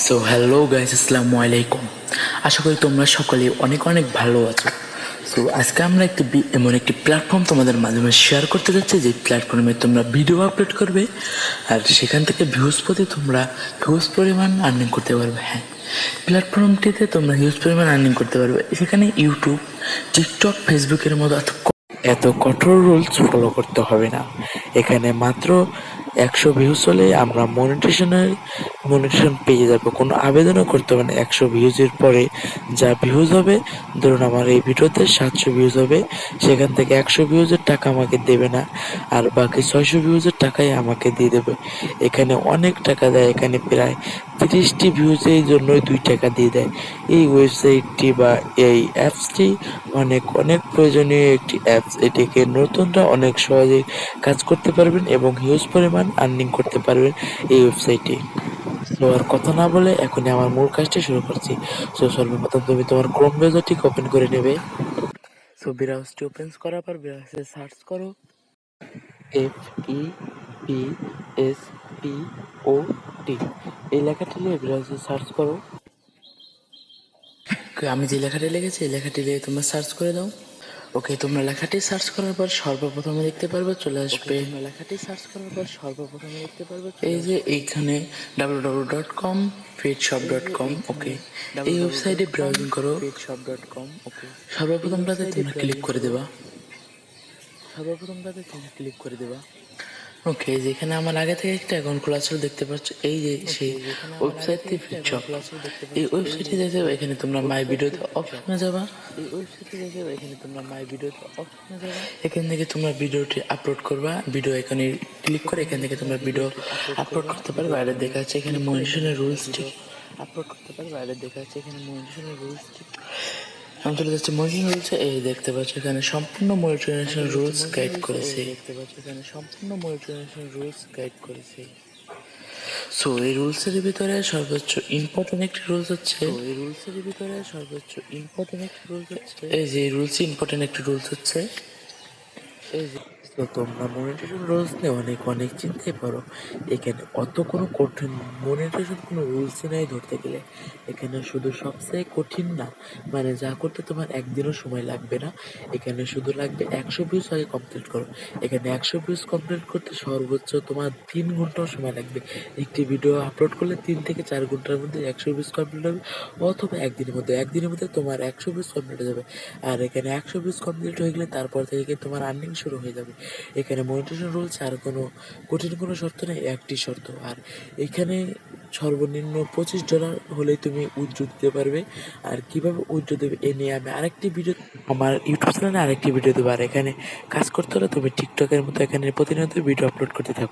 So hello guys, আসসালামু আলাইকুম। আশা করি তোমরা সকলে অনেক অনেক ভালো আছো। সো আজকে আমরা এমন একটি প্ল্যাটফর্ম তোমাদের মাধ্যমে শেয়ার করতে যাচ্ছি, যে প্ল্যাটফর্মে তোমরা ভিডিও আপলোড করবে আর সেখান থেকে ভিউজ পেতে তোমরা হিউজ পরিমাণ আর্নিং করতে পারবে। হ্যাঁ, প্ল্যাটফর্মটিতে তোমরা হিউজ পরিমাণ আর্নিং করতে পারবে। সেখানে ইউটিউব, টিকটক, ফেসবুকের মতো এত কঠোর রুলস ফলো করতে হবে না। এখানে মাত্র 100 ভিউজ হলে আমরা মনিটেশন পেয়ে যাবো। কোনো আবেদনও করতে হবে না। 100 ভিউজের পরে যা ভিউজ হবে, ধরুন আমার এই ভিডিওতে 700 ভিউজ হবে, সেখান থেকে 100 ভিউজের টাকা আমাকে দেবে না, আর বাকি 600 ভিউজের টাকাই আমাকে দিয়ে দেবে। এখানে অনেক টাকা দেয়। এখানে প্রায় 30টি ভিউজের জন্যই 2 টাকা দিয়ে দেয়। এই ওয়েবসাইটটি বা এই অ্যাপসটি অনেক অনেক প্রয়োজনীয় একটি অ্যাপস। এটিকে নতুনরা অনেক সহজেই কাজ করতে পারবেন এবং হিউজ পরিমাণ আর্নিং করতে পারবেন এই ওয়েবসাইটে। তো আর কথা না বলে এখনই আমার মূল কাজটি শুরু করছি। সো সর্বপ্রথম তুমি তোমার ক্রোম ব্রাউজারটি ওপেন করে নেবে। সো ব্রাউজারটি ওপেন করার পর ব্রাউজারে সার্চ করো FEPSPOT, এই লেখাটি নিয়ে ব্রাউজারে সার্চ করো। আমি যে লেখাটি লিখেছি এই লেখাটি দিয়ে তোমরা সার্চ করে দাও। ওকে, তোমরা লেখাটি সার্চ করার পর সর্বপ্রথমে দেখতে পারবে চলে আসবে এই যে এইখানে www.com petshop.com। ওকে, এই ওয়েবসাইটে ব্রাউজিং করো। সর্বপ্রথমটাতে তোমরা ক্লিক করে দেবা। ওকে, যেখানে আমার আগে থেকে একটা অ্যাকাউন্ট খোলা ছিল দেখতে পাচ্ছ, এই যে সেই ওয়েবসাইটটি ফিটশপ। এই ওয়েবসাইটে যেতে এখানে তোমরা মাই ভিডিওতে অপশনে যাবা। এখান থেকে তোমরা ভিডিওটি আপলোড করবা। ভিডিও এখানে ক্লিক করে এখান থেকে তোমরা ভিডিও আপলোড করতে পারবে। আর দেখা যাচ্ছে এখানে মনিটেশনের রুলসটি আমি চলে যাচ্ছি মনিটরিং রুলসে। এই দেখতে পাচ্ছ এখানে সম্পূর্ণ মনিটরিং রুলস গাইড করেছে। সো এই রুলসের ভিতরে সর্বোচ্চ ইম্পর্টেন্ট একটি রুলস হচ্ছে এই যে রুলস ইম্পর্টেন্ট একটি রুলস হচ্ছে এই যে। তো তোমরা মনিটরিং রুলস নিয়ে অনেক অনেক চিনতে পারো। এখানে অত কোনো কঠিন মনিটরিং কোনো রুলসই নাই ধরতে গেলে। এখানে শুধু সবচেয়ে কঠিন না, মানে যা করতে তোমার একদিনও সময় লাগবে না। এখানে শুধু লাগবে 100 ভিউজ আগে কমপ্লিট করো। এখানে 100 ভিউজ কমপ্লিট করতে সর্বোচ্চ তোমার 3 ঘন্টাও সময় লাগবে। একটি ভিডিও আপলোড করলে 3 থেকে 4 ঘন্টার মধ্যে 100 ভিউজ কমপ্লিট হবে, অথবা একদিনের মধ্যে তোমার 100 ভিউজ কমপ্লিট হয়ে যাবে। আর এখানে 100 ভিউজ কমপ্লিট হয়ে গেলে তারপর থেকে তোমার আর্নিং শুরু হয়ে যাবে। এখানে মনিটাইজেশন রুলস আর কোনো কঠিন কোনো শর্ত নেই, একটি শর্ত। আর এখানে সর্বনিম্ন $25 হলেই তুমি উইথড্র দিতে পারবে। আর কিভাবে উইথড্র দেবে এ নিয়ে আমি আমার ইউটিউব চ্যানেলে আরেকটি ভিডিও দেবো। আর এখানে কাজ করতে হলে তুমি টিকটকের মতো এখানে প্রতিনিয়ত ভিডিও আপলোড করতে থাকো।